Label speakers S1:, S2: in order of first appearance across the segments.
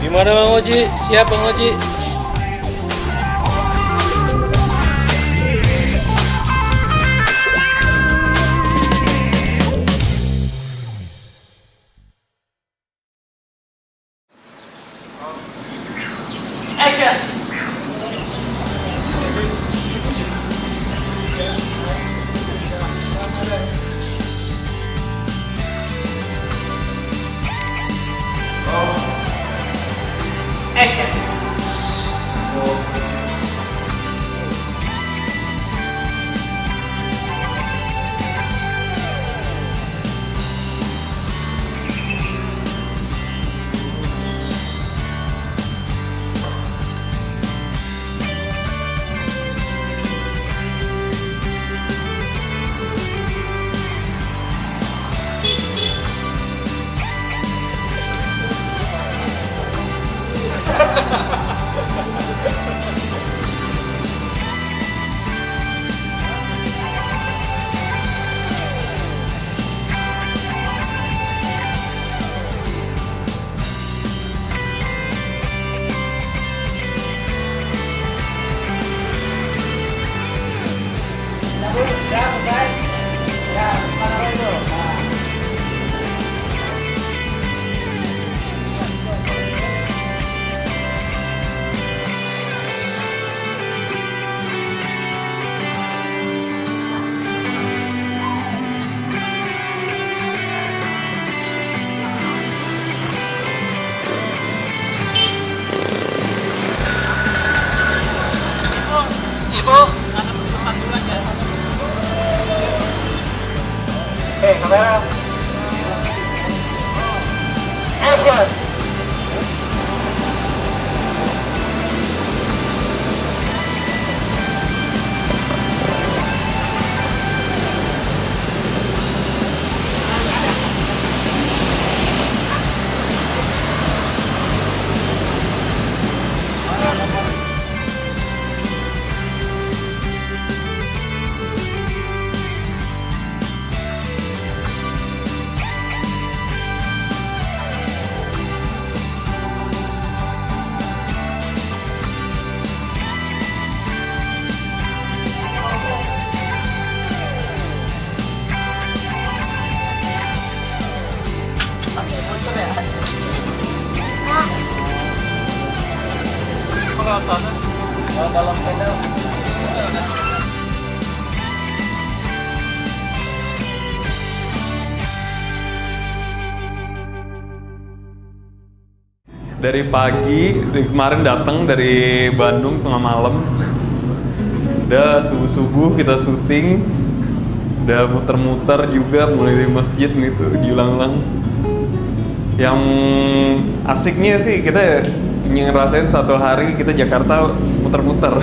S1: Gimana Bang Oji? Siap Bang Oji?
S2: Ya selesai. Ya, sekarang itu.
S1: Ibu, ada pesan dulu aja.
S2: Oke, kamera. Action. Dalam pedal.
S3: Dari pagi, dari kemarin datang dari Bandung tengah malam. Udah subuh-subuh kita syuting. Udah muter-muter juga mulai dari masjid gitu diulang-ulang. Yang asiknya sih kita ngerasain satu hari kita Jakarta muter-muter.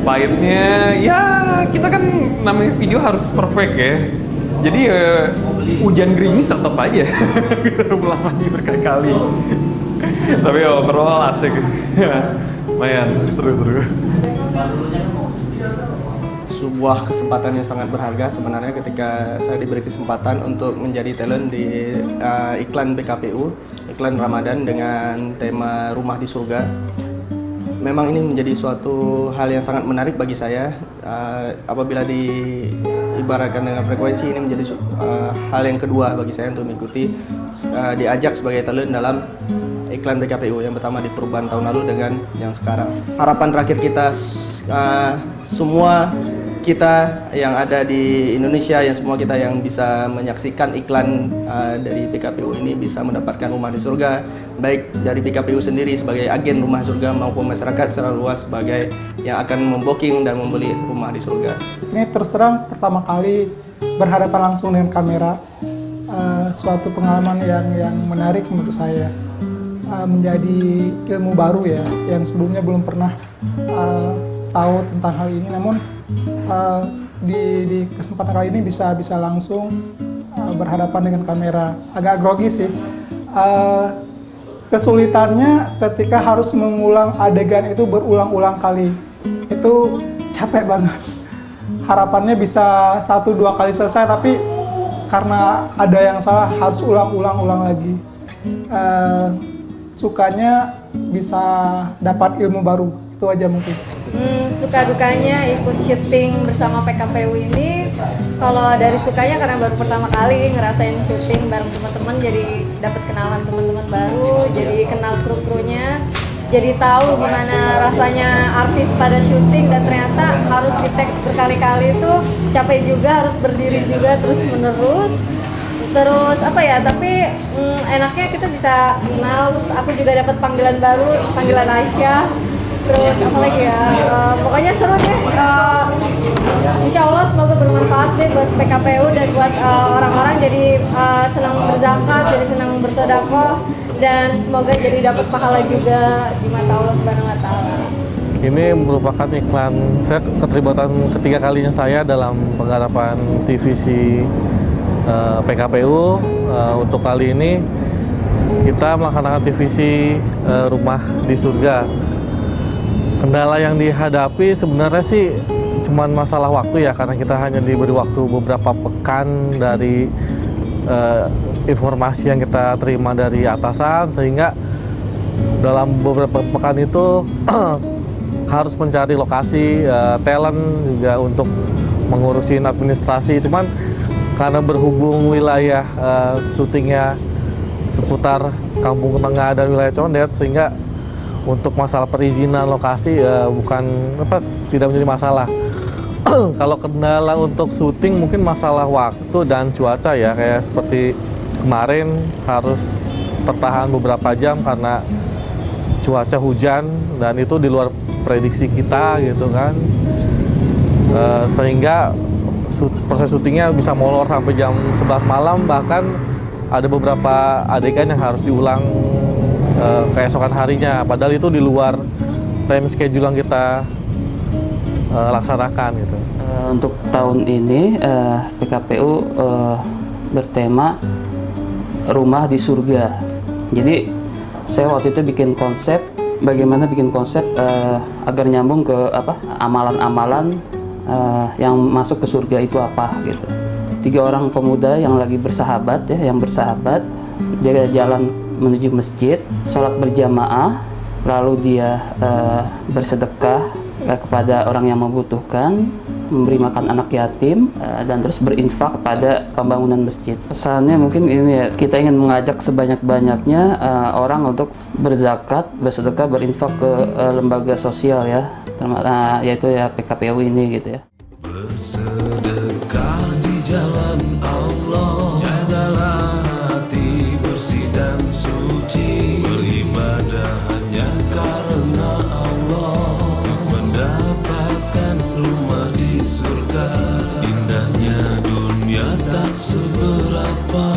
S3: Pahitnya ya kita kan namanya video harus perfect ya. Jadi hujan gerimis tetap aja. Kita ulang lagi berkali-kali. Tapi overall asik. Lumayan seru-seru.
S4: Sebuah kesempatan yang sangat berharga sebenarnya ketika saya diberi kesempatan untuk menjadi talent di iklan BKPU, iklan Ramadan dengan tema Rumah di Surga. Memang ini menjadi suatu hal yang sangat menarik bagi saya. Apabila diibaratkan dengan frekuensi, ini menjadi hal yang kedua bagi saya untuk mengikuti diajak sebagai talent dalam iklan BKPU yang pertama di perubahan tahun lalu dengan yang sekarang. Harapan terakhir kita semua kita yang ada di Indonesia, yang semua kita yang bisa menyaksikan iklan dari BKPU ini bisa mendapatkan rumah di surga, baik dari BKPU sendiri sebagai agen rumah surga maupun masyarakat secara luas sebagai yang akan membooking dan membeli rumah di surga.
S5: Ini terus terang pertama kali berhadapan langsung dengan kamera, suatu pengalaman yang menarik menurut saya, menjadi ilmu baru ya, yang sebelumnya belum pernah tahu tentang hal ini. Namun di kesempatan kali ini bisa langsung berhadapan dengan kamera. Agak grogi sih. Kesulitannya ketika harus mengulang adegan itu berulang-ulang kali. Itu capek banget. Harapannya bisa 1-2 kali selesai, tapi karena ada yang salah harus ulang lagi. sukanya bisa dapat ilmu baru, itu aja mungkin.
S6: Suka dukanya ikut syuting bersama PKPU ini, kalau dari sukanya karena baru pertama kali ngerasain syuting bareng teman-teman, jadi dapat kenalan teman-teman baru, jadi kenal kru-krunya, jadi tahu gimana rasanya artis pada syuting dan ternyata harus di-tag berkali-kali itu capek juga, harus berdiri juga terus menerus. Terus apa ya, tapi enaknya kita bisa kenal, terus aku juga dapat panggilan baru, panggilan Aisyah. Terus apa lagi ya, pokoknya seru deh. Insya Allah semoga bermanfaat deh buat PKPU dan buat orang-orang, jadi senang berzakat, jadi senang bersedekah, dan semoga jadi dapat pahala juga di mata Allah Subhanahu Wa Taala.
S7: Ini merupakan iklan, saya keterlibatan ketiga kalinya saya dalam penggarapan TVC PKPU. Untuk kali ini kita melaksanakan TVC Rumah di Surga. Kendala yang dihadapi sebenarnya sih cuman masalah waktu ya, karena kita hanya diberi waktu beberapa pekan dari informasi yang kita terima dari atasan, sehingga dalam beberapa pekan itu harus mencari lokasi, talent juga untuk mengurusin administrasi. Cuman karena berhubung wilayah syutingnya seputar Kampung Tengah dan wilayah Condet, sehingga untuk masalah perizinan lokasi tidak menjadi masalah. Kalau kendala untuk syuting mungkin masalah waktu dan cuaca ya, kayak seperti kemarin harus tertahan beberapa jam karena cuaca hujan dan itu di luar prediksi kita gitu kan, sehingga proses syutingnya bisa molor sampai jam 11 malam, bahkan ada beberapa adegan yang harus diulang keesokan harinya, padahal itu di luar time schedule yang kita laksanakan gitu.
S8: Untuk tahun ini PKPU bertema Rumah di Surga. Jadi saya waktu itu bikin konsep, bagaimana bikin konsep agar nyambung ke amalan-amalan yang masuk ke surga itu apa gitu. 3 orang pemuda yang lagi bersahabat ya, yang bersahabat, dia jalan menuju masjid, sholat berjamaah, lalu dia bersedekah kepada orang yang membutuhkan, memberi makan anak yatim, dan terus berinfak kepada pembangunan masjid. Pesannya mungkin ini ya, kita ingin mengajak sebanyak-banyaknya orang untuk berzakat, bersedekah, berinfak ke lembaga sosial ya, yaitu ya PKPU ini gitu ya.
S9: Bersedekah di jalan Allah, jagalah hati bersih dan suci, beribadah hanya karena Allah, untuk mendapatkan rumah di surga. Indahnya dunia tak seberapa,